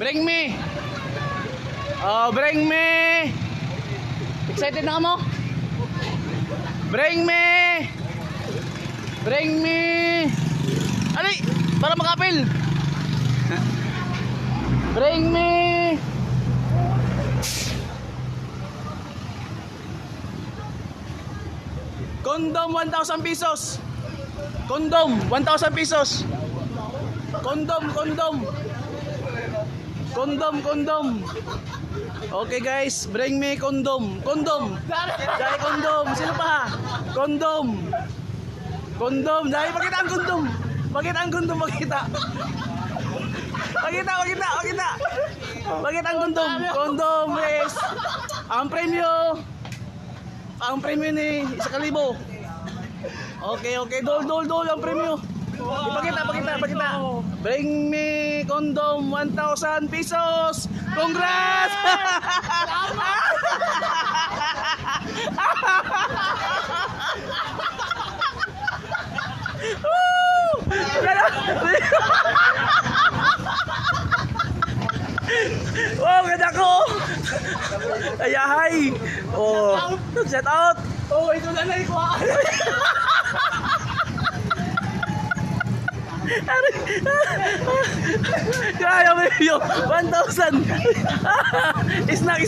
Bring me. Oh, bring me. Excited na ka mo? Bring me. Bring me. Ali, para makapil. Bring me. Condom 1,000 pesos. Condom 1,000 pesos. Condom. Condom. Okay guys, bring me condom. Dahil condom. Sino pa? Condom. Dahil pakita ang condom. Pakita ang condom. Pakita ang condom. Condom is ang premyo ni 1,000. Okay. Dol ang premyo. Pakita. Bring me condom 1,000 pesos. Congrats! Wow, ganda ko. Ayahay. Oh, shout out. Oh, ito na naikuha. Kaya mo yun 1,000. Snack